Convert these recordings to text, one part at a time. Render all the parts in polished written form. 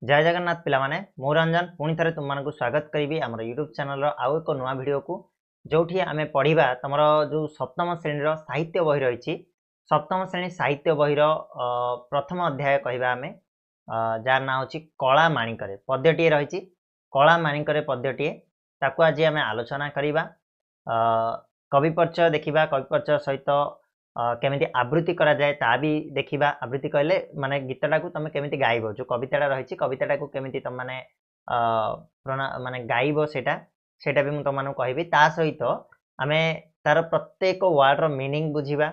जय जगन्नाथ पिला माने मु रंजन पुणी थे तुम मानक स्वागत करी आम यूट्यूब चैनल आउ एक नुआ भिड को जो आम पढ़ा तुम जो सप्तम श्रेणी साहित्य बही रही सप्तम श्रेणी साहित्य बही प्रथम अध्याय कहवा आम जार ना हूँ कला माणिकरे पद्यटीए रही कला माणिकरे पद्यटीए ताकू आज आम आलोचना करवा कवि परिचय देखा कवि परिचय सहित केमिति आवृत्ति करा जाए ता भी देखिबा आवृत्ति कहले माने गीतटा को तमे केमिति गाइबो जो कविताटा रही कविताटा को केमिति तम माने माने गाइबो सेटा भी मु तुम मानक कहबी ता सहित आमे तार प्रत्येक वर्ड रो मीनिंग बुझिबा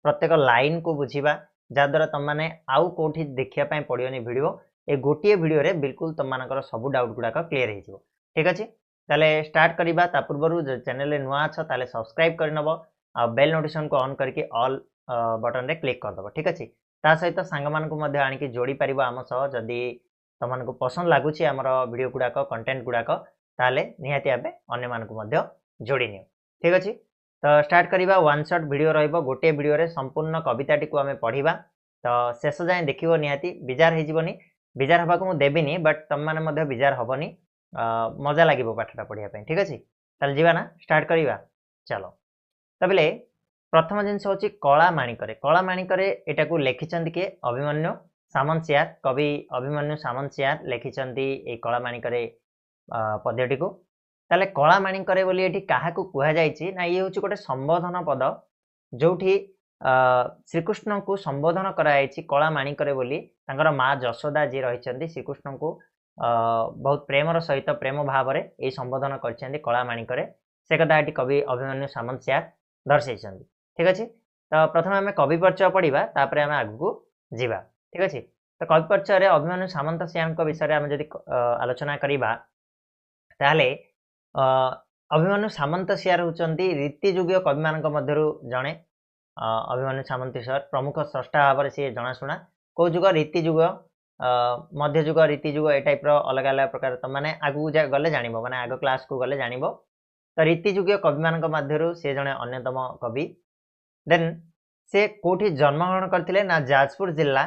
प्रत्येक लाइन को बुझिबा जा द्वारा तुम माने आउ कोठी देखिया पय पड़ियोनी वीडियो ए गोटिए वीडियो रे बिल्कुल तुम मानकर सब डाउट गुडा क्लियर हो जिवो ठीक अछि ताले स्टार्ट करिबा ता पूर्वरु चैनल रे नुआ छ ताले सब्सक्राइब करनबो आ बेल नोटिफिकेशन को ऑन करके ऑल बटन रे क्लिक कर दबो ठीक अछि ता सहित सांग मान को मध्ये आनी जोड़ी परिबो आम सह जदी तमन को पसंद लागुची हमर वीडियो गुडा कंटेंट गुडा ताले निहाती आबे अन्य मान को मध्ये जोड़ी नियो ठीक अछि तो स्टार्ट करिबा वन शॉट वीडियो रहइबो गोटे वीडियो रे संपूर्ण कविताटी को आमे पढिबा तो शेष जाय देखिबो निहाती बिजार हे जिवोनी बिजार हबा को मु देबिनी बट तम माने मध्ये बिजार हबोनी मजा लागिबो पाठटा पढिया पय ठीक अछि ताल जीवा ना स्टार्ट करिबा चलो तबले प्रथम जिनस हूँ कला माणिकरे एटा को लिखिं किए अभिमन्यु सामंतसियार कवि अभिमन्यु सामंतसियार लिखिं कला माणिकरे पद्यटी को ताले कला माणिकरे बोली एठी काहा को कुहा जायछि ना ये होछि गोटे संबोधन पद जोठी श्रीकृष्ण को संबोधन करायछि कला माणिकरे बोली तांकर माँ जशोदा जी रहिछन्ती श्रीकृष्ण को बहुत प्रेमर सहित प्रेम भाव रे ए संबोधन करछन्ती कला माणिकरे से कथा एठी कवि अभिमन्यु सामंतसियार दर्शाई ठीक अच्छे तो प्रथम आम कवि परिचय पढ़ा तापर आम आगू जीवा ठीक अच्छे तो कवि परिचय अभिमन्यु सामंतसियार विषय आम जब आलोचना करवा ताहले अभिमन्यु सामंतसियार होती रीतिजुगीय कवि मान जड़े अभिमन्यु सामंतसियार प्रमुख स्रष्टा भाव सी जनाशुना कौ जुग रीतिजुग मध्यजुग रीतिजुग ए टाइप अलग अलग प्रकार तुम मैंने आगू गले जान माने आग क्लास को गले जान तो रीतिजुगीय कवि मान मध्य सी जड़े अन्यतम कवि देन से कोठी जन्मग्रहण करथिले ना जाजपुर जिला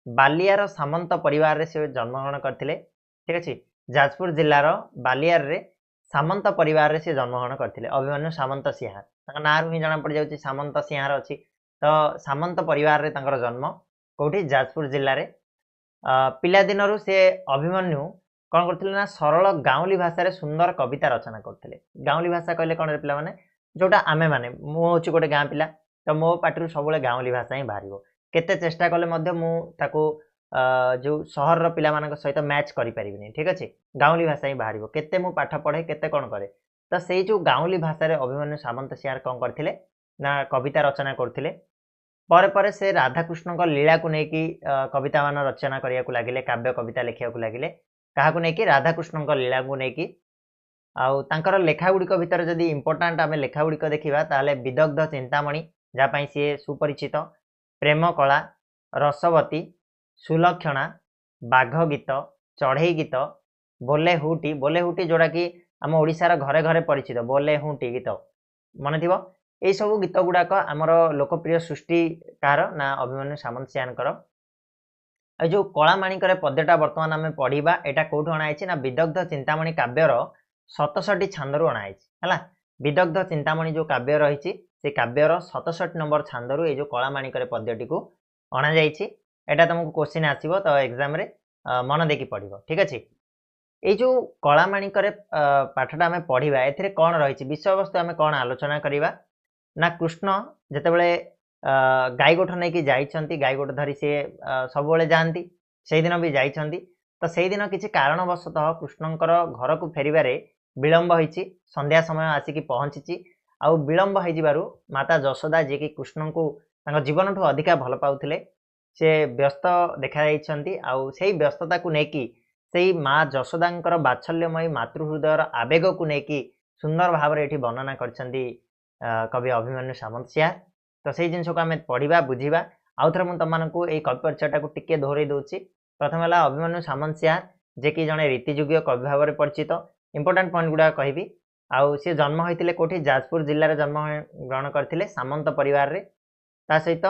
बालियार सामंत परिवार रे से जन्मग्रहण करथिले ठीक अछि जाजपुर जिल्लार बालियार रे सामंत परिवार रे से जन्मग्रहण करथिले अभिमन्यु सामंत सिंहार तांका नाम ही जाना पड़ जाउची सामंत सिंहार अछि तो सामंत परिवार रे तांकर जन्म कोठी जाजपुर जिल्ला रे पिला दिनरु से अभिमन्यु कौन करथिले ना सरल गाउली भाषा रे सुंदर कविता रचना करथिले गाउली भाषा कहले कोन रे पिला माने जोटा आमे माने मु होची गोटे गाँ पिला तो मो पार्टी सब गाँवली भाषा ही बाहर केते चेष्टा कले जो सहर पिला सहित मैच करि परिबिनी ठीक अच्छे गाँवली भाषा ही बाहर केते मु पाठ पढ़े केते कौन करे तो से जो गाँवली भाषा रे अभिमन्यु सामंतसियार कौन करथिले ना कविता रचना करथिले परे परे से राधाकृष्ण लीला को लेकिन कविता मान रचना करिया को लागिले काव्य कविता लिखिया को लागिले काहा को लेकिन राधाकृष्ण लीला को लेकिन आउ तांकर लेखा गुड़िक भितर जदि इंपोर्टाट आम लेखा गुड़िक देखा ताले विदग्ध चिंतामणि जहाँ सी सुपरिचित प्रेम कला रसवती सुलक्षणा बाघ गीत चढ़ई गीत बोले हुटी जोड़ा कि आम ओडिशार घरे घरे परिचित बोले हुटी गीत मन थी यही सब गीत गुड़ाक आमर लोकप्रिय सृष्टिकार ना अभिमन्यु सामंतसियार जो कला माणिकरे पद्यटा बर्तमान आम पढ़ा यहाँ कौटू अणाई ना विदग्ध चिंतामणि काव्यर 67 छांदरू अणाई है विदग्ध चिंतामणि जो काव्य रही से काव्यर 67 नंबर छांदरू ये जो कला माणिकरे पद्यटी को अणा जाटा तुमको क्वेश्चन आसो तो एग्जाम रे मन देखी पढ़ ठीक अच्छे ये जो कला माणिकरे पाठटा आम पढ़ा ए कौन रही विषय वस्तु आम कौन आलोचना करवा ना कृष्ण जितेबले गाई गोठ नहीं जाइछंती गाई गोठ धरी सी सब जाती से दिन भी जाइछंती तो से दिन किसी कारणवशतः कृष्णंकर घर को फेरबारे विलंब होइछि संध्या समय आसिकी पहुंची आउ विलंब हो माता जशोदा जी की कृष्ण को जीवन ठू अधिका भल पाउथिले से व्यस्त देखा आउ से व्यस्तता को लेकिन से माँ जशोदा बात्सल्यमयी मातृहृदयर आवेग को लेकिन सुंदर भाव में ये वर्णना करछंती कवि अभिमन्यु सामंतसियार तो से जिन को आम पढ़ा बुझा आउ थे मुझे तुमको ये कवि परिचयटा को टिके दोहराई दूसरी प्रथम है अभिमन्यु सामंतसियार जे कि जड़े रीतिजुगीय कवि भाव में परिचित इंपोर्टाट पॉइंट गुड़ा कहबी आउ सी जन्म होते कोठी जाजपुर जिले में जन्म ग्रहण करते सामंत परिवार रे ता सहित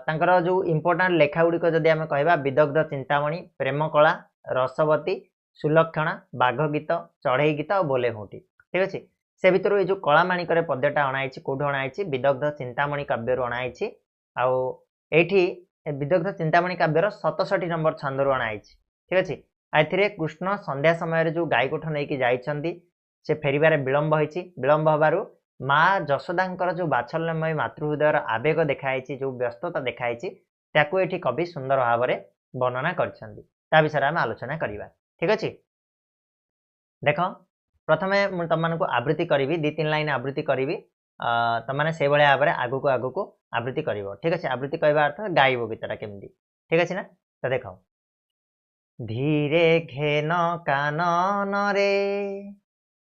तांकर जो इंपोर्टाट लेखा गुड़िक जदि आम कहवा विदग्ध चिंतामणि प्रेम कला रसवती सुलक्षणा बाघ गीत चढ़ई गीत और बोले हुंटी ठीक अच्छे से भितर ये जो कलामाणिक पद्यटा अणाई कौटू अणाई विदग्ध चिंतामणि काव्य अणाई आठी विदग्ध चिंतामणि काव्यर 67 नंबर छंदर अणाई ठीक अच्छे ए कृष्ण संध्या समय जो गाई गोठ नहीं जाइछंती से फेरबार विलंब होती विलंब हबार माँ जशोदा जो बात्सल्यमय मातृहृदयर आवेग देखाई जो व्यस्तता देखाई ताकू ये कवि सुंदर भाव में वर्णना कर विषय आम आलोचना करवा ठीक अच्छे देख प्रथमे मुझे तुमको आवृत्ति करी 2-3 लाइन आवृत्ति करी तुमने से भाव में आगू आगू आवृत्ति कर ठीक अच्छे आवृत्ति कहवा अर्थ गाइब गीतटा केमती ठीक अच्छे ना तो देख धीरे घेन कानन रे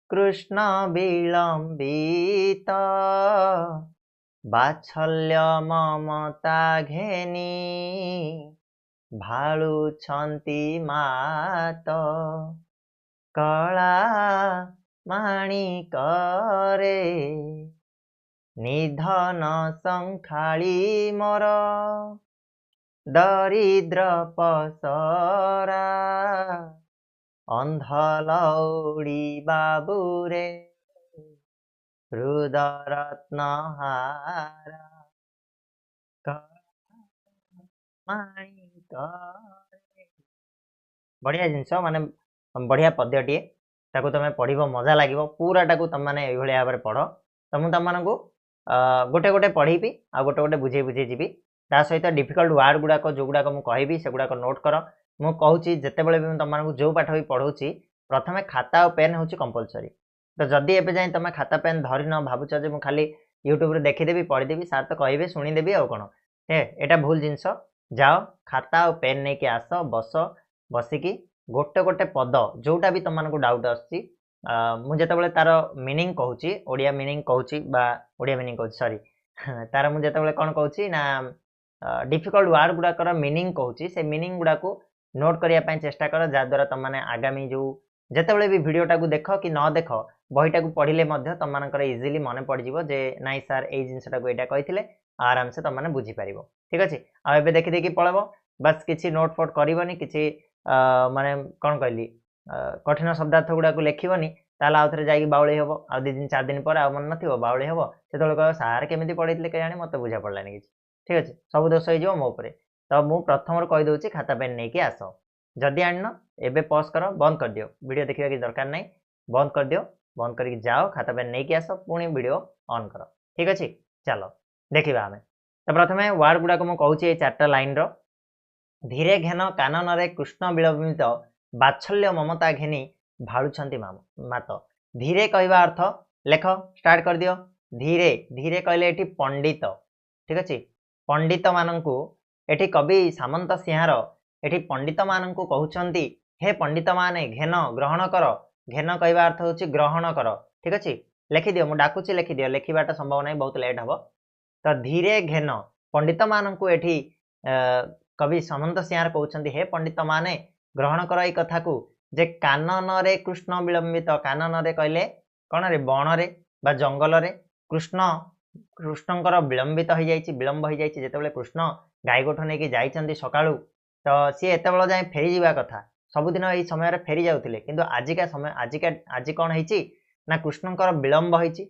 कृष्ण विलंबित बात्सल्य ममता घेनी भालुछंती मात कला माणिक रे निधन संखाली मोर दरिद्र पसरा अंधलौड़ी बाबूरे हृदरत्न हारा बढ़िया जिनस माने बढ़िया पद्यटीए ताकू तुम पढ़ मजा लगे पूराटा को तुम मैंने भाव में पढ़ तो मुझे तुमको गोटे गोटे पढ़ी आ गोटे गोटे बुझे बुझे जी ता सहित डिफिकल्ट वार्ड गुड़ाक जो गुड़ाक मुझे से गुड़ाक नोट कर मुझे कहूँ जितेबाला भी तुमको जो पाठ भी पढ़ाऊँगी प्रथम खाता और पेन हूँ कंपलसरी तो जदि एवं जाए तुम खाता पेन धरिन भावुच जो मुझे खाली यूट्यूब देखीदेवी पढ़ीदेवी सार तो कहे शुणीदेवी आउ कौन एटा भूल जिनस जाओ खाता और पेन नहीं आस बस बसिकी गोटे गोटे पद जोटा भी तुमको डाउट आसुचे तार मीनिंग कहूँ ओडिया मीनिंग कहूँ ओडिया मीनिंग कहूँ सॉरी तार मुझे कौन कहूँ ना डिफिकल्ट वार्ड गुड़ाकर मीनिंग कहूँ से मीनिंग गुड़ा को नोट करने चेष्टा कर जहाद्वारा तुमने आगामी जो जितेबाला भी भिडटा को देख कि न देख बहीटा को पढ़ले तुम इजिली मन पड़ज जे नाई सार ये जिनसा को यहाँ कही आराम से तुमने बुझीपार ठीक अच्छे आबे देखी देखी पलैब बस किसी नोट फोट करनी कि माने कौन कहली कठिन शब्दार्थ गुड़ा को लिखनी ताल आउ थे जाकि बाउली हम आ 2 दिन 4 दिन पर आ मन न बाउली हम से कह सार केमी पढ़े के जाने मत बुझा पड़लानी कि ठीक अच्छे सब दोष हो मो पर तो मुझे प्रथम कहीदे खाता पेन नहीं आस जदि आन एबे पॉज कर बंद कर दियो वीडियो देखा कि दरकार नहीं बंद कर दियो बंद करके जाओ खाता पेन नहीं आस पुणी वीडियो ऑन कर ठीक अच्छे चलो देखा आम तो प्रथम वार्ड गुड़ाक मुझे कहूँ 4टा लाइन धीरे घेन कानन रे कृष्ण विलंबित बात्सल्य ममता घेनी भाड़ुछंती मात धीरे कहवा अर्थ लेख स्टार्ट कर दियो धीरे धीरे कहले एठी पंडित ठीक अच्छे पंडित मानू एठी कवि सामंत सिंहार एठी पंडित मानू कहउछंती हे पंडित माने घेन ग्रहण कर घेन कहवा अर्थ होची ग्रहण कर ठीक अच्छे लिखि दियो मु डाकुची लिखि दियो लिखिबाटा संभव नहीं बहुत लेट हबो तो धीरे घेन पंडित मानू एठी कवि सामंत सिंहार कहउछंती हे पंडित माने ग्रहण कर ए कथा को जे कानन रे कृष्ण विलंबित कानन रे कहले कौन रे बण रे बा जंगल रे कृष्ण कृष्णकर विलंबित हो जाइए विलंब हो जाइए जितेबाला कृष्ण गाई गोठ नहीं जाइछंती सकाळू तो सी एत जाए फेरी जावा कथा सबुदिन यही समय फेरी जाउथिले किंतु आजिका समय आज कौन है ना कृष्णकर विलंब होइछि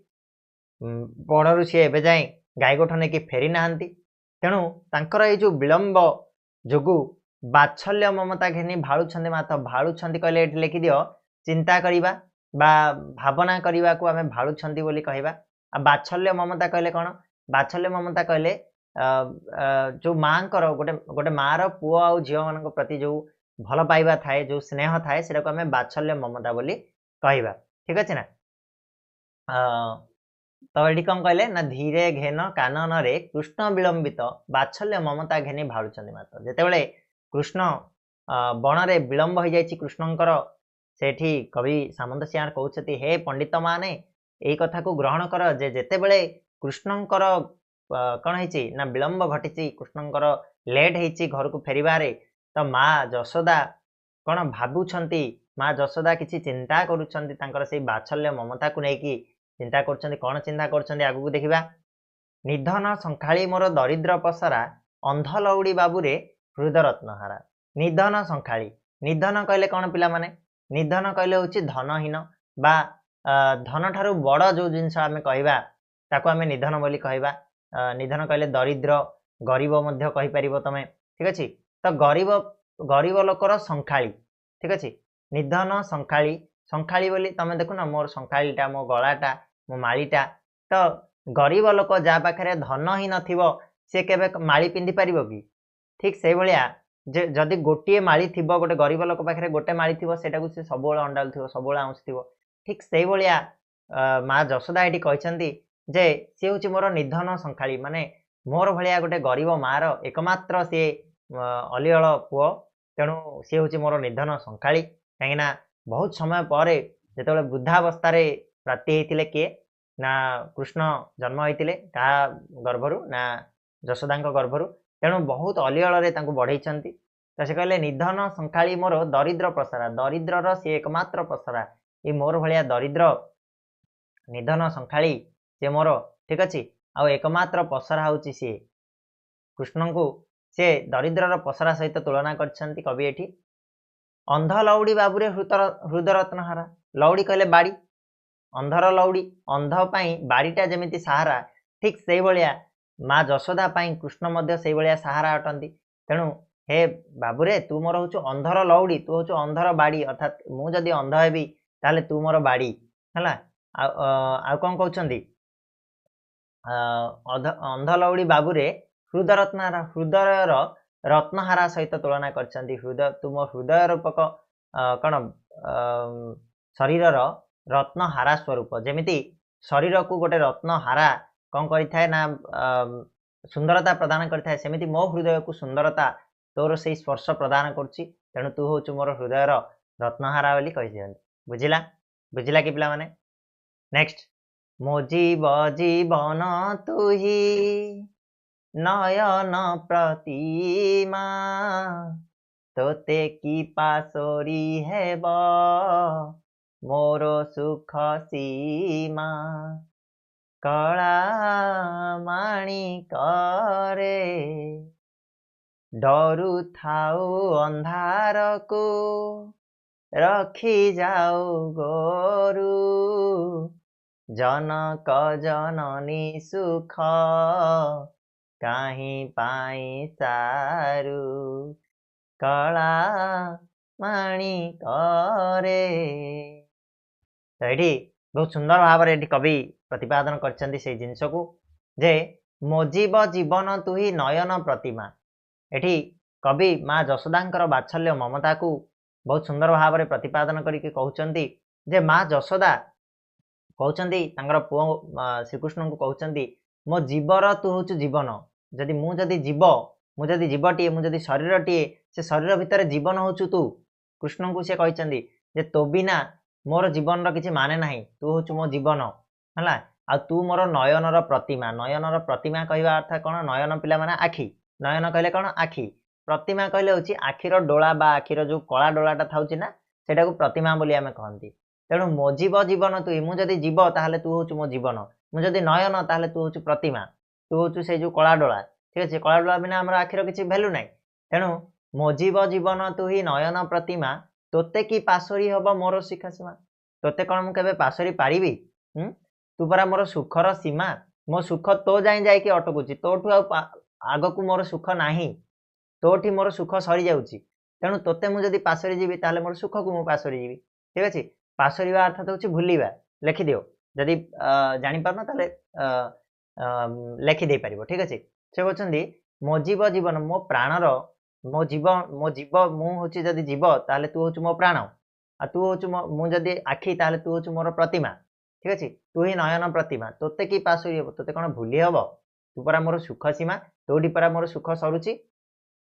बणरू सी एबे जाए गाई गोठ नहीं फेरी नाहांती तेणु तांकर ये जो विलंब जोगु बात्सल्य ममता घेनी भाड़ुछंती मात भाड़ुछंती कहले एठी लिखि दियो चिंता करिबा बा भावना करिबा को आमे भाड़ुछंती बोली कहबा आ बात्सल्य ममता कहले कौन बात्सल्य ममता कहले जो माँ गोटे गोटे माँ पुओ आ झील मान प्रति जो भल पाइबा थाए जो स्नेह थाए से आम बात्सल्य ममता बोली कहबा ठीक अच्छे ना तो ये कौन कहले ना धीरे घेन कानन रे कृष्ण विलंबित बात्सल्य ममता घेनी भाड़ुछंती मात जेतेबेले कृष्ण बण रे विलंब हो जाइछि कृष्णंकर सेठी कवि सामंत सिंहार कहउछथि हे पंडित माने एई कथा को ग्रहण कर जे जेतेबेले कृष्णंकर कौन है ना विलंब घटी कृष्णंकर लेट होती घर को फेरबारे तो माँ जशोदा कौन भावुंट माँ जशोदा किसी चिंता करुँच से बात्सल्य ममता को लेकिन चिंता कर कौन चिंता कर आगू देखा निधन संखाड़ी मोर दरिद्र पसरा अंध लौड़ी बाबूरे हृदय रत्नहारा निधन संखाड़ी निधन कहले कौन पिला माने निधन कहले होची धनहीन बा धन ठारू बड़ जो जिनस आमे कहबा ताको आमे निधन बोली कहबा निधन कहले दरिद्र गरीब मध्य कहि परिबो तमे ठीक अछि तो गरीब लोकर संखाली ठीक अछि निधन संखाली बोली तमे देखु ना मोर संखालीटा मो गलाटा मो माळीटा तो गरीब लोक जा पाखरे धन ही नथिबो से केबे माळी पिंधि परिबो कि ठीक से भलिया जे जदि गोटे माळी थिबो गोटे गरीब लोक पाखरे गोटे माळी थिबो सेटाकू से सबोळ अंडाल थिबो सबोळ आउस थिबो ठीक से भलिया माँ जशोदा एटी कहछंती जे से होची मोर निधन संखाली माने मोर भलिया गोटे गरीब मार एकमात्र से अलिअल पुओ तेणु से होची मोर निधन संखाली काहेना बहुत समय परे जेतेबेले वृद्धावस्था रे प्राप्ति हेतिले के ना कृष्ण जन्म होइतिले का गर्भरु ना जशोदांक गर्भरु तेणु बहुत अलिअल रे तांको बढ़ेइछंती तो से कहले निधन संखाली मोर दरिद्र प्रसारा दरिद्रर से एकमात्र प्रसारा ये मोर भलिया दरिद्र निधन संखाली से मोर ठीक अछि आ एकमात्र पसरा होची से कृष्ण को से दरिद्रर पसरा सहित तुलना करछंती कवि एठी अंध लौड़ी बाबुरे हृदरत्नहारा लौड़ी कहले बाड़ी अंधर लौड़ी अंध पाई बाड़ीटा जेमिति सहारा ठीक से भलिया माँ जशोदा पाई कृष्ण मध्य से भलिया सहारा अटंती तेणु हे बाबुरे तू मोर होचु अंधर लौड़ी तू होचु अंधर बाड़ी अर्थात मु जदि अंध हेबी ताले तू मोर बाड़ी हला आ कोन कहउछंती अंध लौड़ी बाबुरे हृदरत्नहारा हृदयर रत्नहारा सहित तुलना करछंती हृदय तुम हृदय रूपक कण शरीरर रत्नहारा स्वरूप जेमिति शरीर को गोटे रत्नहारा कौन करिथाय ना सुंदरता प्रदान करिथाय सेमिति मो हृदय को सुंदरता तोर से स्पर्श प्रदान करछि तेणु तू होचु मोर हृदयर रत्नहारा बोली कहि दियंती बुझिला बुझिला कि पिला माने नेक्स्ट मो जीवन तुही नयन प्रतिमा तोते की पासोरी हेब मोर सुख सीमा कला माणी करे डरू थाऊ अंधार को रखी जाऊ गोरु जनक जननी सुख काहीं पाई सारू कला माणी करे तो ये बहुत सुंदर भाव में कवि प्रतिपादन करछंती से जिनस को जे मोजीब जीवन तुही नयन प्रतिमा एठी कवि माँ जशोदांकर बात्सल्य ममता को बहुत सुंदर भाव में प्रतिपादन करके कहउछंती जे माँ जशोदा कहउछंती तांकर पुओ श्रीकृष्ण को कहउछंती मो जीवर तू होचु जीवन जदि मु जदि जीवटीए मु जदि शरीरटीए से शरीर भितर जीवन होचु तू कृष्ण को से कहछंती जे तो बिना मोर जीवन रो किछि माने नाही तू होचु मो जीवन हला आ तू मोर नयनर प्रतिमा कहवा अर्थ कोन नयन पिला माने आखी नयन कहले कोन आखी प्रतिमा कहले होची आखिर डोला बा आखिर जो कला डोलाटा थाउची ना सेटा को प्रतिमा बोली आमे कहंती तेणु मो जीवन तू मु जदि जीव ताहले तू होचु मो जीवन मु जदि नयन ताहले तू होचु प्रतिमा तू होचु से जो कला डोला ठीक अछि कला डोला बिना हमर आखिर किछि वैल्यू नाही तेणु मो जीवन तू ही नयन प्रतिमा तोते की पासोरी हबो मोर शिखा सीमा तोते कोन मु केबे पासोरी पारिबी तू परा मोर सुखर सीमा मो सुख तो जाई कि अटकुची तोठु आग को मोर सुख नाही तोठी मोर सुख सरी जाउची तेणु तोते मु जदि पासोरी जीवी ताले मोर सुख को मु पासोरी जीवी ठीक अछि पासोरीवा अर्थ होची भूलिबा लिखि दियो जदि जानि पारना ताले लिखि दे पारिबो ठीक अछि से कहछन्ती मो जीवन मो प्राणर मो जीव मु होची जदि जीव ताले तू होचु मो प्राण आ तू होचु मु जदि आखी ताले तू होचु मोर प्रतिमा ठीक अछि तू ही नयन प्रतिमा तोते की पासोरी हबो तोते कोन भूली हबो तू परा मोर सुख सीमा तोठी परा मोर सुख सरुची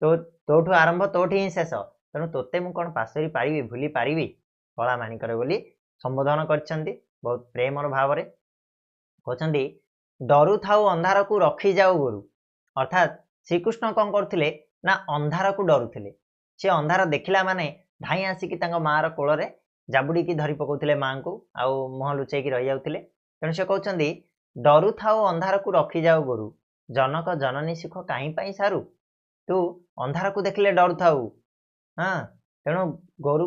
तोठु आरंभ तोठी ही शेष तेणु तोते मु कोन पासोरी पारिबी भूली पारिबी कला मानी करे बोली संबोधन करछंती बहुत प्रेमर भाव रे कहछंती डरू थाऊ अंधार को रखी जाऊ गुरु अर्थात श्रीकृष्ण कौन करथिले ना अंधार को डरुथिले से अंधार देखिला माने धाई आसिकी तांग मार कोଳରେ जाबुड़ी की धरी पकाउथिले मां को आउ मुह लुचेकी रहि जाउथिले तेणु से कहउछंती डरू थाऊ अंधार को रखी जाऊ गुरु जनक जननी सुख काहीं पाई सारू तू अंधार को देखले डरू थाऊ हाँ तेणु गोरु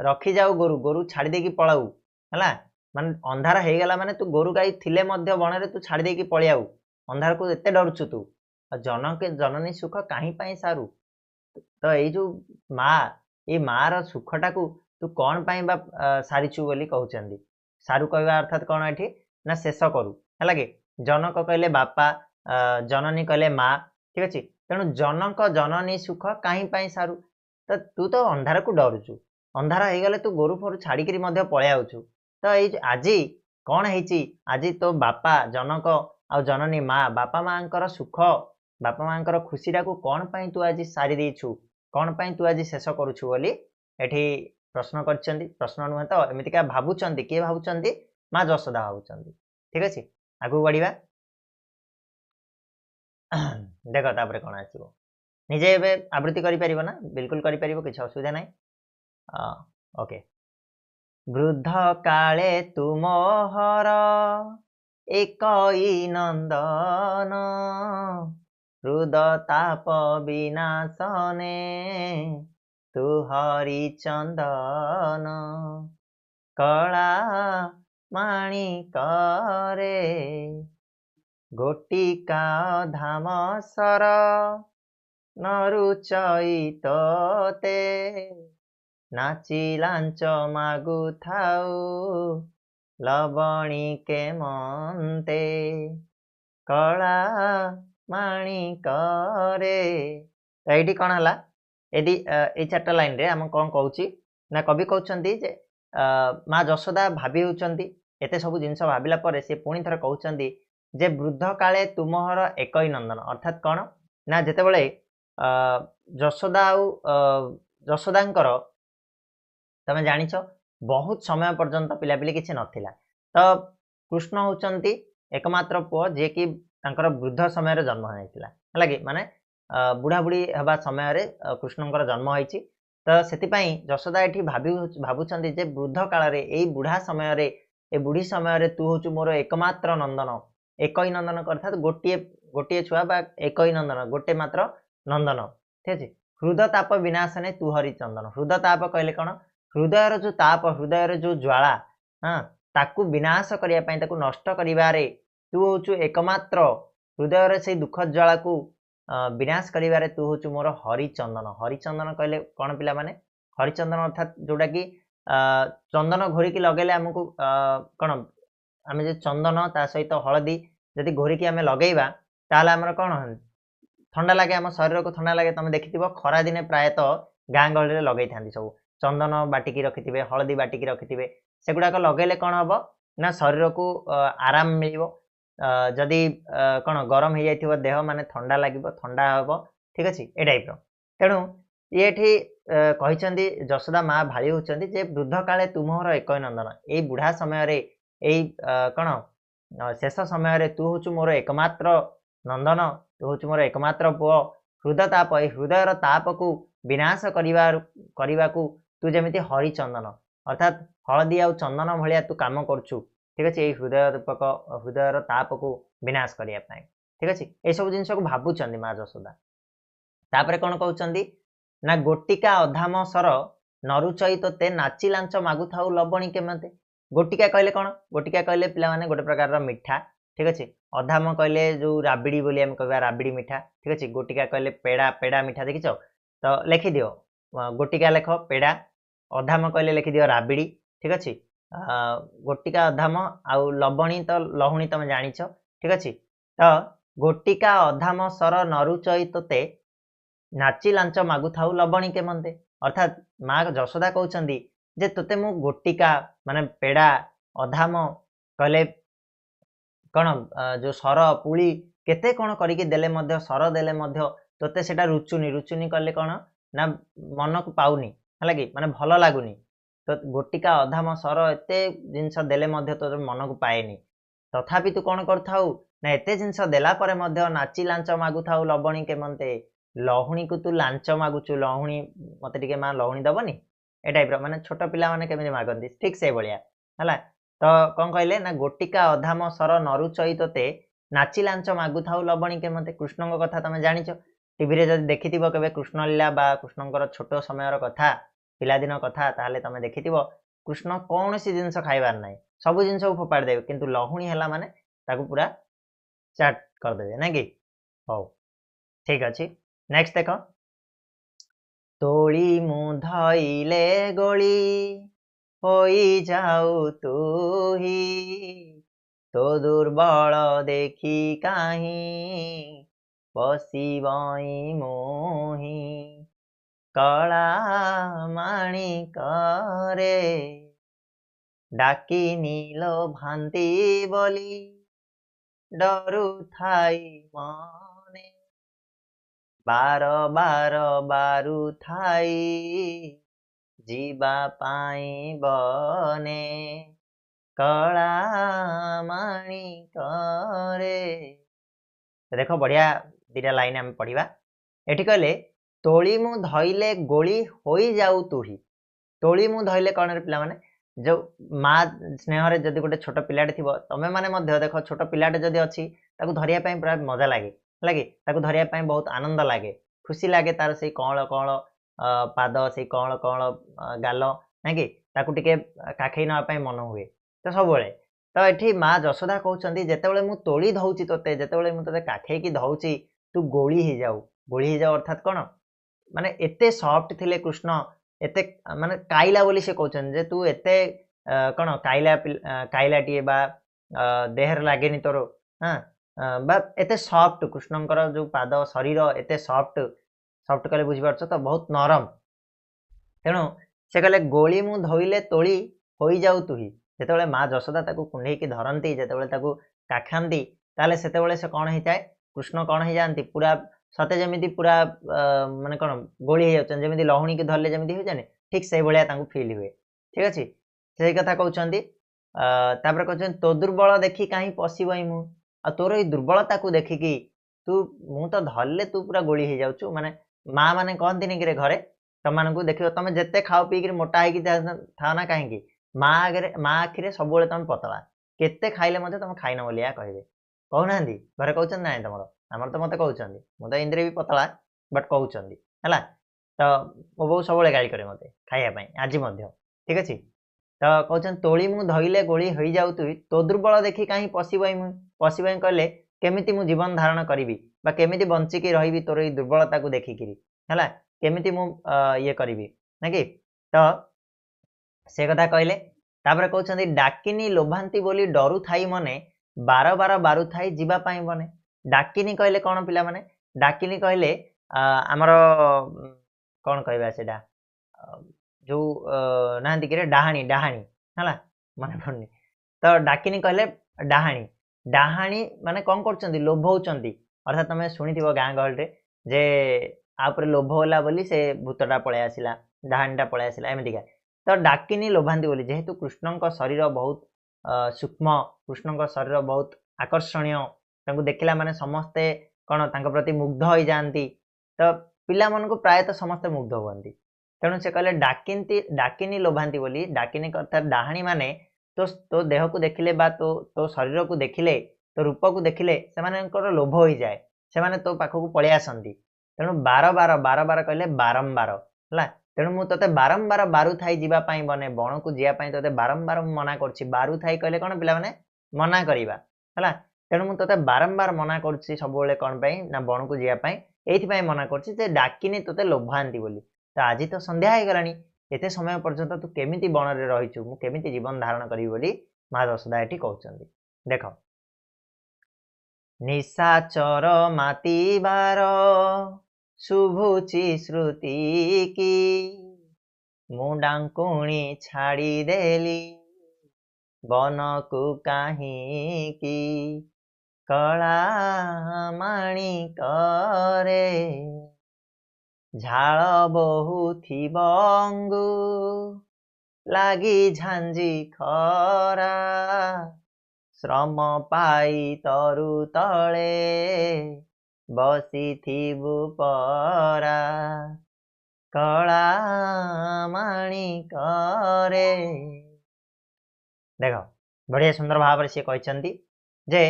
रखी जाऊ गोरु गोरु छाड़ी देकी पलाऊ है मान अंधार हो गला माने तू गोरु गाई थिले मध्य बण रे तू छाड़ी देकी पळि आऊ अंधार को एते डरछु तू जनक जननी सुख काहे पाई सारू तो ये जो माँ ये माँ रो सुखटा को तू कौन पाई बा सारिछु बोली कहउचंदी सारू कहवा अर्थात कौन एठी ना शेष करू है लगे जनक कहले बापा जननी कहले माँ ठीक अछि तेणु जनक जननी सुख काहे पाई सारू तो तू तो अंधार को डरुछु अंधार हो गले तू गोरु फोरु छाड़ी करी मध्य पळे आउछु तो ये आज कौन है आज तो बापा जनक आ जननी माँ बापा माँ सुख बापा माँ खुशीटा को कौन पाई तू आज सारी देछु कौन पाई तू आज शेष करुछु बोली एठी प्रश्न करछंदी प्रश्न नुहे तो एमितिका भाबुचंदी के भाबुचंदी माँ जशोदा भाबुचंदी ठीक अछि आगु बढ़िबा देख तापर कौन आसीबो निजे एबे आवृत्ति करि परिबो ना बिल्कुल करि परिबो किछ असुविधा नाही ओके वृद्ध काले तुमहर एकई नंदन हृदताप विनाशने तू हरि चंदन कला माणिकरे गोटिका धाम सर नरुचैतते नाची लांच मागु थाउ लवणी के मनते कला माणिकरे एठी कौन हला यदि ए चारटा लाइन रे हम कौन कहूची ना कवि कहउचंदी जे माँ जशोदा भाभी होउचंदी एते सब जिनस भाबिला परे से पुणी थर कहउचंदी जे वृद्ध काले तुमहर एकई नंदन अर्थात कौन ना जेतेबेले जशोदा आउ जशोदांकर तमे जानिछ बहुत समय पर्यंत पिलापिली किछि नथिला तो कृष्ण होउचंती एकमात्र पुओ जे कि तांकर वृद्ध समय रे जन्म होइतिला हला कि माने बुढ़ा बुढ़ी हबा समय रे कृष्णंकर जन्म होइछि तो सेति पई जशोदा एठी भाबुचंदी जे वृद्ध काल रे एई बुढ़ा समय रे ए बुढ़ी समय रे तू होचु मोर एकमात्र नंदन एकई नंदन अर्थात गोटिए गोटिए छुआ बा एकई नंदन गोटे मात्र नंदन ठीक अछि हृदताप विनाशने तू हरि चंदन हृदताप कहले कोन हृदयर जो ताप हृदयर जो ज्वाला हाँ ताकू विनाश करिया पई ताकू नष्ट करिवारे तू होचु एकमात्र हृदयर से दुख ज्वाला को विनाश करिवारे तू होचु मोर हरिचंदन कहले कौन पिला माने हरिचंदन अर्थात जोटा कि चंदन घोरिकी लगेले हमको कौन आम जो चंदन ता सहित हलदी जदि घोरिकी आम लगेबा ताले हमर कौन ठंडा लगे आम शरीर को ठंडा लगे तुम देखि खरा दिने प्रायतः गाँ गहली लगे था सब चंदन बाटिकी रखिथे हलदी बाटिकी रखिथे सेगुड़ाक लगेले कौन हम ना शरीर को आराम मिल जदि कौन गरम हो जाइए देह माने ठंडा लगे ठंडा हम ठीक अच्छे ए टाइप तेणु ये कहते जशोदा माँ भाई होती जे वृद्ध काले तुमहर एक नंदन ये बुढ़ा समय कौन शेष समय तू हूँ मोर एकमात्र नंदन तू हूँ मोर एकमात्र पुओ हृदताप हृदयर ताप को विनाश करने को तू जमी हरिचंदन अर्थात हलदी आ चंदन भाया तू काम करुचु ठीक अच्छे हृदय रूपक हृदयर ताप को विनाश करने ठीक अच्छे ये सब जिन को भावुं माँ जशोदा तापर कौन कहते ना गोटिका अधाम सर नरुचई ते नाची लांच मागु थाउ लबणी केमते गोटिका कहले कौन गोटिका कहले पिला माने गोटे प्रकार मिठा ठीक अच्छे अधाम कहले जो राबिड़ी बोली आम कह राबिड़ी मिठा ठीक अच्छे गोटिका कहले पेड़ा पेड़ा मिठा देखिच तो लिखि दियो गोटिका लेख पेड़ा अधाम कहले लिखि दियो राबिड़ी ठीक अच्छे गोटिका अधाम आउ लबणी तो लहुणी तुम जानिछ ठीक अच्छे तो गोटिका अधाम सर नरुचई ते नाची लांच मागु थाउ लबणी केमते अर्थात माँ जशोदा कहउचंदी जे तोते मु गोटिका माने पेड़ा अधाम कहले कौन जो सर पुली केते कौन करिके देले मध्य सर देले मध्य तोते सेटा रुचुनी रुचुनी कहले कौन ना मन को पाउनी है कि माने भल लागुनी तो गोटिका अधाम सर एते जिनस देले मध्य तो मन को पाएनी तथापि तू कौन करथाउ ना एते जिनस देला परे मध्य नाची लांच मागु थाउ लबणी केमते लहुणी को तू लांच मागुचु लहुणी मत टिके माँ लहुणी दबनी ए टाइप माने छोट पिला माने केमिति मागंती ठीक से भलिया हला तो कौन कहले ना गोटिका अधाम सर नरुचई ते नाची लांच मागु थाउ लबणी केमते कृष्ण कथा तुम जानिछ टीवी रे जदि देखिथिबो केबे कृष्ण लीला बा कृष्णंकर छोट समयर कथा पिलादिन कथा ताहले तमे देखिथिबो कृष्ण कौनसी जिनस खाइबार नाही सब जिनस फोपाड़ देबे किंतु लहुणी हैला माने ताकू पूरा चाट कर देबे ना कि हो ठीक अछि नेक्स्ट देखो तोली मु धइले गोली होई जाऊ तुही तो दुर्बल देखी काहीं बसिबई मोही कला माणिकरे डाकी नीलो भांति बोली डरू थाई मने बार बार बारू थाई जीवा पाई बने कला माणिकरे देखो बढ़िया दीटा लाइन आम पढ़ा एटी कहले तोली मु धइले गोली होई जाऊ तुही तोली मु धइले कौन रे पिला माने जो माँ स्नेह रे जदि गोटे छोट पिलाटे थिबो तमे माने मध्य देख छोट पिलाटे जदि अछि ताकू धरिया पई पूरा मजा लागे लागे ताकू धरिया पई बहुत आनंद लागे खुशी लागे तार से कौळ कौळ पाद से कौळ कौळ गाल नाकि ताकू टिके काखई नवा पई मन हुए तो सब बेले तो एठी माँ जशोदा कहउछंती जेतेबेले मु तोली धौची तोते जेतेबेले मु तोते काखई की धौची तू गोली ही जाऊ अर्थात कोन माने एते सॉफ्ट थिले कृष्ण एते माने काइला बोली से कहउछन जे तू एते कोन काइलाटीए बा देहर लागेनी तोर हां बा एते सॉफ्ट कृष्णंकर जो पाद शरीर एते सॉफ्ट सॉफ्ट कले बुझी पारछ तो बहुत नरम तेणु से कहले गोली मु धोइले तोली होई जाऊ तुही जेतेबेले माँ जशोदा ताकू कुंढेई की धरंती जेतेबेले ताकू काखांती ताले सेतेबेले से कोन हेताय कृष्ण कोन हे जानती पूरा सते जमिति पूरा माने कोन गोली हे जाउछन जमिति लहुणी की धरले जमिति हो जाने ठीक से भलिया ताकू फील हुए ठीक अछि से कथा कहउछंती तापर कहउछन तो दुर्बल देखि काहे पसिबई मु आ तोर ए दुर्बलता को देखि की तू मु तो धरले तू पूरा गोली हे जाउछु माने माँ माने कहंतिनी कि रे घरे तमानकू देखियो तमे जेते खाओ पी कि मोटा हे कि था ना काहे की माँ आखिरे सब बेले तमे पतला केते खाइले मते तमे खाइना बोलिया कहबे कहउनांदी घरे कहउछन नाय तमरो हमर तो मते कहउछंदी मु तो इंद्रिय भी पतला बट कहउछंदी हला तो मो बहु सब बेले गाली करे मते खाइया पई आज मध्य ठीक अछि तो कहउछन तोली मु धइले गोली होई जाऊ तुई तो दुर्बल देखि काहे पसिबई कहले केमिति मु जीवन धारण करिवि बा केमिति बंची की रहिबि तोर ई दुर्बलता को देखि किरी हला केमिति मु ये करिवि नाकि तो से कथा कहले तापर कहउछंती डाकिनी लोभांती बोली डरू थाई मने बार बार बारू थाई जीवा पाई बने डाकिनी कहले कोन पिला माने डाकिनी कहले हमर कोन कहबा सेडा जो नांदी के डाहाणी डाहाणी हला माने पड़नी तो डाकिनी कहले डाहाणी डाहाणी माने कोन करचंती लोभौचंती अर्थात तमे सुनिथिबो गां गहल रे जे आपरे लोभ होला बोली से भूतटा पळे आसिला डाहाणीटा पळे आसिला एमितिका तो डाकिनी लोभांती बोली जेहेतु कृष्णंक शरीर बहुत सूक्ष्म कृष्णंक शरीर बहुत आकर्षणीय तांको देखिला माने समस्ते कोन तांको प्रति मुग्ध होई जानती तो पिला मन को प्राय तो समस्ते मुग्ध होवंती तेणु से कहले डाकिनी लोभांती बोली डाकिनी अर्थात डाहाणी माने तो देह को देखिले बा तो शरीर को देखिले तो रूप को देखिले से मानकर लोभ होई जाए से माने तो पाखकू पळे आसंती तेणु बार बार कहले बारंबार हला तेणु मु तते बारंबार बारू थाई जीवा पाई बने बण को जिया पाई तते बारंबार मना करछि बारू थाई कहले कोन पिला माने मना करिबा हला तेणु मु तते बारंबार मना करछि सब बेले कोन पाई ना बण को जिया पाई एथि पाई मना करछि जे डाकिनी तते लोभांती बोली तो आज तो संध्या हे गलानी एते समय पर्यंत तू केमिति बण रे रहिछु मु केमिति जीवन धारण करिवि बोली माँ जशोदा एठी कहउछंती देखो निशाचर मातिबार शुभुची श्रुति की मुडांकुणी छाड़ी देली बन को काहीं की कला माणिक रे झाल बहुथिब अंगु लागी झांझी खरा श्रम पाई तरु तले बसिथिबु परा कला माणिक रे देख बढ़िया सुंदर भाव से कहते जे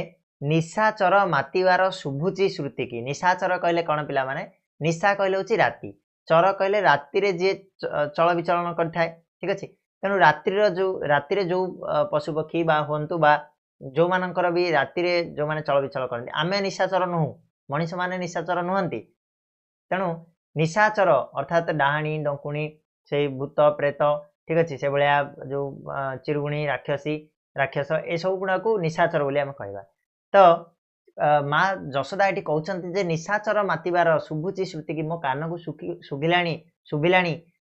निशाचर मातिबार शुभुची श्रुति की निशाचर कहले कौन पिला माने निशा कहले होची राति चर कहले राति रे जे चल विचलन करथाय ठीक अछि तेनु राति रे जो पशु पक्षी बा होंतु बा जो मानकर भी राति रे जो माने चल विचल करथि आमे निशाचर नुहु मनीष माने निशाचर नुहंती तेनु निशाचर अर्थात डाहाणी डंकुणी से भूत प्रेत ठीक अच्छे से भाया जो चिरुगुणी राक्षस ए सब गुड़ा को निशाचर बोली आम कहवा तो माँ जशोदा ये कहते जे निशाचर मातिबार शुभुची श्रुति की मो कान को शुभिला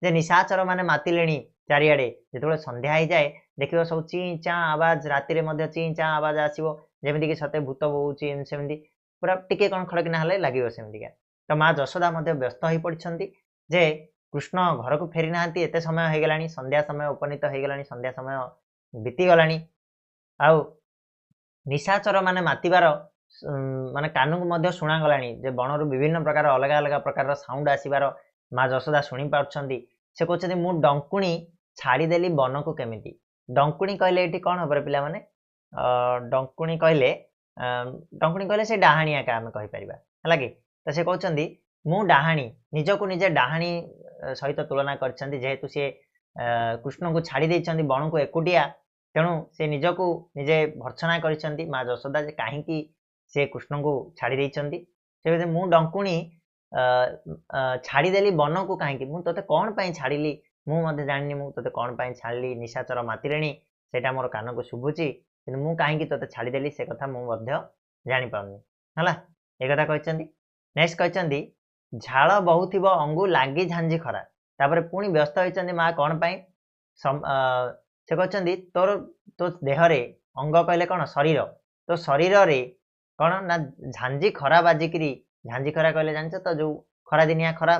जे निशाचर माने मातिले चारिआडे जो संध्या हो जाए देख सब ची चा आवाज राति ची चा आवाज आसो जमीक सते भूत बोची सेमती पूरा टिके कौन खड़किना लगे सेमतिका तो माँ जशोदा व्यस्त हो पड़ती जे कृष्ण घर को फेरी ना एत समय हो गला संध्या समय उपनीत हो गला संध्या समय बीतीगला आउ निशाचर माने मातिबार माने कान को शुणागला जे बणरू विभिन्न प्रकार अलग अलग प्रकार साउंड आसबार माँ जशोदा शुणी पार्टी से कहते मु डंकुणी छाड़देली वन को केमिति डंकुणी कहले ये कौन हम पिला माने डंकुणी कहले से डाहाणी आका आम कहीपर है कि तो से कहते मु डाहाणी निजको निजे डाहाणी सहित तुलना करछंती जेहेतु से कृष्ण को छाड़ी देइछंती बण को एकुटिया तेणु से निजको निजे भर्सना करछंती माँ जशोदा जे काहेकि से कृष्ण को छाड़ी देइछंती से कहते मु डंकुणी छाड़देली वन को कहीं मुझे तोते कौन पाई छाड़िली मुझे जानी मुझे तोते कौन पाई छाड़ली निशाचर मातिरेणी सेटा मोर कान को शुभुची कि मुझे कहीं तोते छाड़देली से कथा मुझे जापारनी है एक कथा कहते नेक्स्ट कहते झाड़ बहु अंगु लागी झांझी खरा तापर पुणी व्यस्त होती माँ कौन पाई से कहते तोर तो देहरे अंग कहले कौन शरीर तो शरीर रे कौन ना झांझी खरा बाजिकी झांझी खरा कहले जान तो जो खरा दिनिया खरा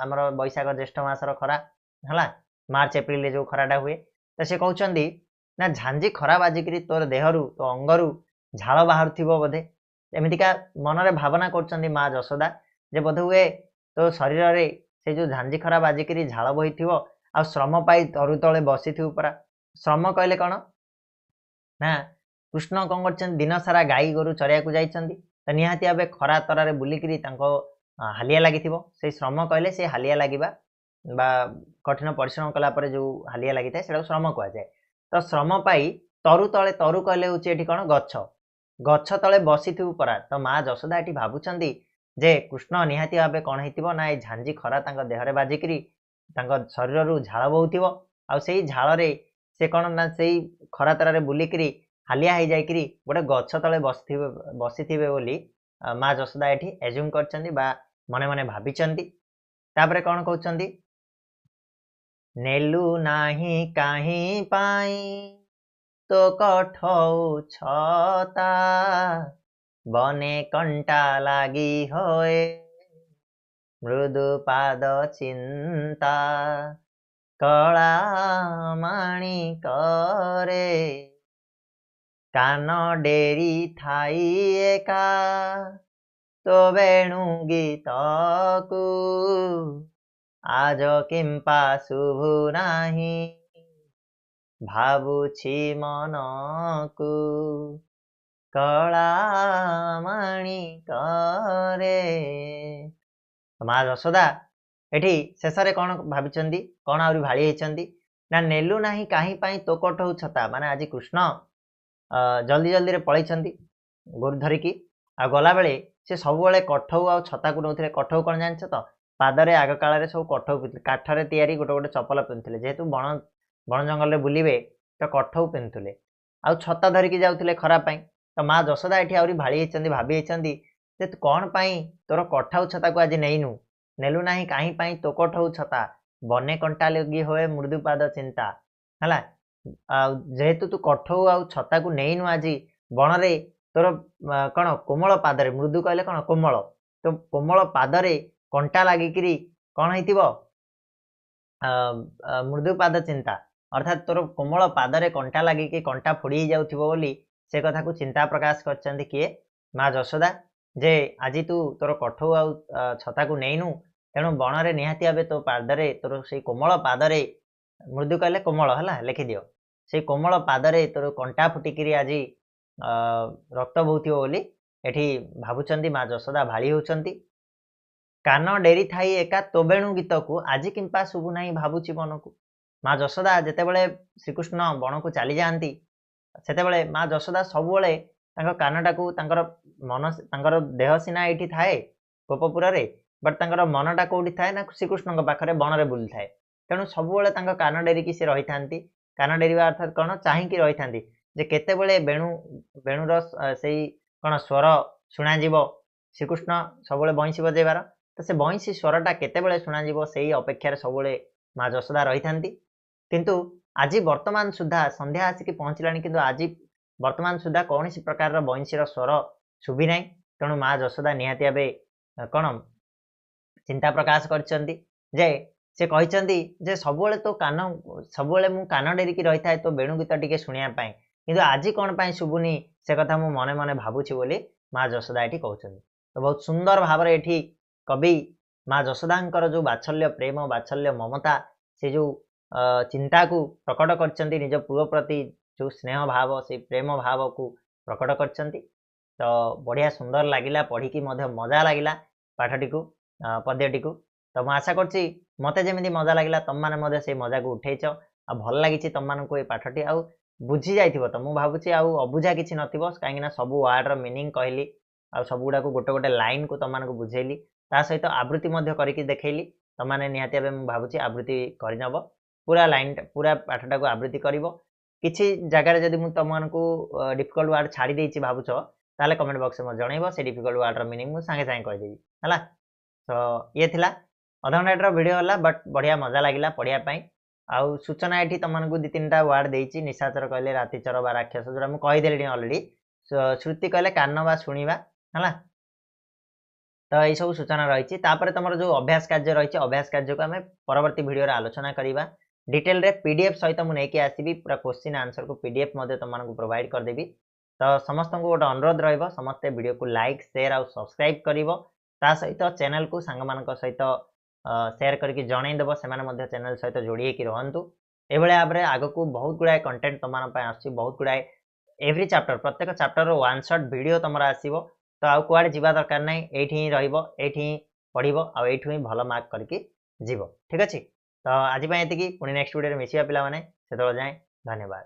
आमर बैशाख ज्येष्ठ मासर खरा है मार्च एप्रिल जो खराटा हुए तो से कहते ना झांझी खरा बाजिकी तोर देहरु तो अंगरु झाड़ बाहर थी बोधे एमतीका मनरे भावना कर माँ जशोदा जे बोध हुए तो शरीर रे से जो झांझी खरा बाजिकी झाड़ बही थी आ श्रम पाई तरु तले बसी थी पूरा श्रम कहले कौन ना कृष्ण कौन कर दिन सारा गाई गोरु चरिया को जाइछंती तो निहाती भाव खरा तरारे बुलिकी हालिया लगी से श्रम कहले से हालिया लगिबा बा कठिन परिश्रम कलापर जो हालिया लगी था से श्रम कहुए तो श्रम पाई तरु तले तरु कहले हूँ कौन गछ गछ तले बसी थी परा तो माँ जशोदा ये भावुंट जे कृष्ण निहाती भाव कौन हो ना ये झांझी खरा देहरे बाजिकी शरीर झाड़ बहु आ झाड़ से कौन ना से खरा तरारे बुलिकी हालिया हो जाए गोटे गछ तले बसी बोली माँ जशोदा ये एज्यूम कर मने मने भाविचंती तापरे कौन कहते नेलु नाही काहीं पाई तो कठौ छता बने कंटा लागी होए मृदु पाद चिंता कला माणी करे कान डेरी थाई एका तो वेणु गीत को आज किंपा शुभु नाही भावुछि मन को कला माणी करे माँ जशोदा एठी शेष कौन भाविचंदी कौन आउरी भाड़ी होइचंदी ना नेलु नाही काहीं पाई तो कठौ छता माने आज कृष्ण जल्दी जल्दी रे पलैछंती गोरु धरिकी आ गला बेले से सब कठौ आ छता को नौथिले कठौ कौन जानिछ तो पादरे आग काल सब कठौ पिंधुले काठरे तैयारी गोटे गोटे चपल पिंधुले जेहेतु बण बण जंगल रे बुलिबे तो कठौ पिंधुले आ छता धरिकी जाउथिले खरा पाई तो माँ जशोदा एठी आउरी भाड़ी होइचंदी भाभी होइचंदी जे तू कौन पाई तोर कठौ छता को आज नैनु नेलु नाही काहीं पाई तो कठौ छता बने कंटा लगी होए मृदुपाद चिंता है जेहेतु तू कठौ आ छता को नैनु आज बणरे तोर कौन कोमल पादरे मृदु कहले कौन कोमल तो कोमल पादरे कंटा लागिकी कौन हो मृदुपाद चिंता अर्थात तोर कोमल पादरे कंटा लागिकी कंटा फोड़ी जाउथिबो बोली से कथा को चिंता प्रकाश करछंती किए माँ जशोदा जे आज तू तोर कठौ आ छता को नैनु तेणु बणरे निहाती भावे तो पादरे तोर से कोमल पादरे मृदु कहले कोमल है लिखि दियो से कोमल पादरे तोर कंटा फुटिकी आज ରକ୍ତ ବହୁଥିବ ବୋଲି ଏଠି ଭାବୁଛନ୍ତି ମା ଯଶୋଦା ଭାଳି ହେଉଛନ୍ତି। କାନ ଡେରି ଥାଇ ଏକା ତୋବେଣୁ ଗୀତକୁ ଆଜି କିମ୍ପା ଶୁଭୁ ନାହିଁ ଭାବୁଛି ମନକୁ। ମା ଯଶୋଦା ଯେତେବେଳେ ଶ୍ରୀକୃଷ୍ଣ ବଣକୁ ଚାଲିଯାଆନ୍ତି ସେତେବେଳେ ମା ଯଶୋଦା ସବୁବେଳେ ତାଙ୍କ କାନଟାକୁ ତାଙ୍କର ଦେହ ସିନା ଏଇଠି ଥାଏ ଗୋପପୁରରେ, ବଟ୍ ତାଙ୍କର ମନଟା କୋଉଠି ଥାଏ ନା ଶ୍ରୀକୃଷ୍ଣଙ୍କ ପାଖରେ ବଣରେ ବୁଲିଥାଏ। ତେଣୁ ସବୁବେଳେ ତାଙ୍କ କାନ ଡେରିକି ସେ ରହିଥାନ୍ତି। କାନ ଡେରିବା ଅର୍ଥାତ୍ କ'ଣ, ଚାହିଁକି ରହିଥାନ୍ତି ଯେ କେତେବେଳେ ବେଣୁର ସେଇ କ'ଣ ସ୍ୱର ଶୁଣାଯିବ। ଶ୍ରୀକୃଷ୍ଣ ସବୁବେଳେ ବଇଁଶୀ ବଜେଇବାର, ତ ସେ ବଇଁଶୀ ସ୍ୱରଟା କେତେବେଳେ ଶୁଣାଯିବ ସେଇ ଅପେକ୍ଷାରେ ସବୁବେଳେ ମା ଯଶୋଦା ରହିଥାନ୍ତି। କିନ୍ତୁ ଆଜି ବର୍ତ୍ତମାନ ସୁଦ୍ଧା ସନ୍ଧ୍ୟା ଆସିକି ପହଞ୍ଚିଲାଣି, କିନ୍ତୁ ଆଜି ବର୍ତ୍ତମାନ ସୁଦ୍ଧା କୌଣସି ପ୍ରକାରର ବଇଁଶୀର ସ୍ୱର ଶୁଭି ନାହିଁ। ତେଣୁ ମା ଯଶୋଦା ନିହାତି ଭାବେ କ'ଣ ଚିନ୍ତା ପ୍ରକାଶ କରିଛନ୍ତି ଯେ ସେ କହିଛନ୍ତି ଯେ ସବୁବେଳେ ମୁଁ କାନ ଡେରିକି ରହିଥାଏ ତୋ ବେଣୁ ଗୀତ ଟିକେ ଶୁଣିବା ପାଇଁ, କିନ୍ତୁ ଆଜି କ'ଣ ପାଇଁ ଶୁଭୁନି ସେ କଥା ମୁଁ ମନେ ମନେ ଭାବୁଛି ବୋଲି ମା ଯଶୋଦା ଏଠି କହୁଛନ୍ତି। ତ ବହୁତ ସୁନ୍ଦର ଭାବରେ ଏଠି କବି ମା ଯଶୋଦାଙ୍କର ଯେଉଁ ବାତ୍ସଲ୍ୟ ପ୍ରେମ, ବାତ୍ସଲ୍ୟ ମମତା, ସେ ଯେଉଁ ଚିନ୍ତାକୁ ପ୍ରକଟ କରିଛନ୍ତି, ନିଜ ପୁଅ ପ୍ରତି ଯେଉଁ ସ୍ନେହ ଭାବ, ସେଇ ପ୍ରେମ ଭାବକୁ ପ୍ରକଟ କରିଛନ୍ତି। ତ ବଢ଼ିଆ ସୁନ୍ଦର ଲାଗିଲା, ପଢ଼ିକି ମଧ୍ୟ ମଜା ଲାଗିଲା ପାଠଟିକୁ, ପଦ୍ୟଟିକୁ। ତ ମୁଁ ଆଶା କରୁଛି ମୋତେ ଯେମିତି ମଜା ଲାଗିଲା ତମମାନେ ମଧ୍ୟ ସେଇ ମଜାକୁ ଉଠେଇଛ, ଆଉ ଭଲ ଲାଗିଛି ତମମାନଙ୍କୁ ଏଇ ପାଠଟି, ଆଉ ବୁଝି ଯାଇଥିବ ତ ମୁଁ ଭାବୁଛି, ଆଉ ଅବୁଝା କିଛି ନଥିବ, କାହିଁକିନା ସବୁ ୱାର୍ଡ଼ର ମିନିଂ କହିଲି, ଆଉ ସବୁଗୁଡ଼ାକୁ ଗୋଟେ ଗୋଟେ ଲାଇନ୍କୁ ତମମାନଙ୍କୁ ବୁଝେଇଲି, ତା ସହିତ ଆବୃତ୍ତି ମଧ୍ୟ କରିକି ଦେଖେଇଲି। ତମମାନେ ନିହାତି ଭାବେ ମୁଁ ଭାବୁଛି ଆବୃତ୍ତି କରିନେବ, ପୁରା ପାଠଟାକୁ ଆବୃତ୍ତି କରିବ। କିଛି ଜାଗାରେ ଯଦି ମୁଁ ତମମାନଙ୍କୁ ଡିଫିକଲ୍ଟ ୱାର୍ଡ଼ ଛାଡ଼ି ଦେଇଛି ଭାବୁଛ, ତାହେଲେ କମେଣ୍ଟ ବକ୍ସରେ ମୋତେ ଜଣେଇବ, ସେ ଡିଫିକଲ୍ଟ ୱାର୍ଡ଼ର ମିନିଂ ମୁଁ ସାଙ୍ଗେ ସାଙ୍ଗେ କହିଦେବି ହେଲା। ତ ଇଏ ଥିଲା ଅଧଘଣ୍ଟାର ଭିଡ଼ିଓ ହେଲା, ବଟ୍ ବଢ଼ିଆ ମଜା ଲାଗିଲା ପଢ଼ିବା ପାଇଁ। ଆଉ ସୂଚନା ଏଠି ତମମାନଙ୍କୁ 2-3ଟା ୱାର୍ଡ଼ ଦେଇଛି। ନିଶାଚର କହିଲେ ରାତିଚର ବା ରାକ୍ଷସ, ଯେଉଁଟା ମୁଁ କହିଦେଲିଣି ଅଲରେଡ଼ି। ଶ୍ରୁତି କହିଲେ କାନ ବା ଶୁଣିବା ହେଲା। ତ ଏଇସବୁ ସୂଚନା ରହିଛି। ତାପରେ ତମର ଯେଉଁ ଅଭ୍ୟାସ କାର୍ଯ୍ୟ ରହିଛି, ଅଭ୍ୟାସ କାର୍ଯ୍ୟକୁ ଆମେ ପରବର୍ତ୍ତୀ ଭିଡ଼ିଓରେ ଆଲୋଚନା କରିବା ଡିଟେଲରେ। PDF ସହିତ ମୁଁ ନେଇକି ଆସିବି, ପୁରା କ୍ୱେଶ୍ଚିନ୍ ଆନ୍ସରକୁ PDF ମଧ୍ୟ ତମମାନଙ୍କୁ ପ୍ରୋଭାଇଡ଼ କରିଦେବି। ତ ସମସ୍ତଙ୍କୁ ଗୋଟେ ଅନୁରୋଧ ରହିବ, ସମସ୍ତେ ଭିଡ଼ିଓକୁ ଲାଇକ୍, ସେୟାର ଆଉ ସବସ୍କ୍ରାଇବ୍ କରିବ। ତା ସହିତ ଚ୍ୟାନେଲକୁ ସାଙ୍ଗମାନଙ୍କ ସହିତ ସେୟାର କରିକି ଜଣେଇଦେବ, ସେମାନେ ମଧ୍ୟ ଚ୍ୟାନେଲ ସହିତ ଯୋଡ଼ି ହେଇକି ରୁହନ୍ତୁ। ଏଭଳିଆ ଭାବରେ ଆଗକୁ ବହୁତ ଗୁଡ଼ାଏ କଣ୍ଟେଣ୍ଟ ତମମାନଙ୍କ ପାଇଁ ଆସୁଛି, ବହୁତ ଗୁଡ଼ାଏ ଏଭ୍ରି ଚାପ୍ଟର, ପ୍ରତ୍ୟେକ ଚାପ୍ଟରର ୱାନ୍ ସଟ୍ ଭିଡ଼ିଓ ତମର ଆସିବ। ତ ଆଉ କୁଆଡ଼େ ଯିବା ଦରକାର ନାହିଁ, ଏଇଠି ହିଁ ରହିବ, ଏଇଠି ହିଁ ପଢ଼ିବ, ଆଉ ଏଇଠୁ ହିଁ ଭଲ ମାର୍କ କରିକି ଯିବ। ଠିକ୍ ଅଛି। ତ ଆଜି ପାଇଁ ଏତିକି, ପୁଣି ନେକ୍ସଟ ଭିଡ଼ିଓରେ ମିଶିବା ପିଲାମାନେ, ସେତେବେଳେ ଯାଏଁ ଧନ୍ୟବାଦ।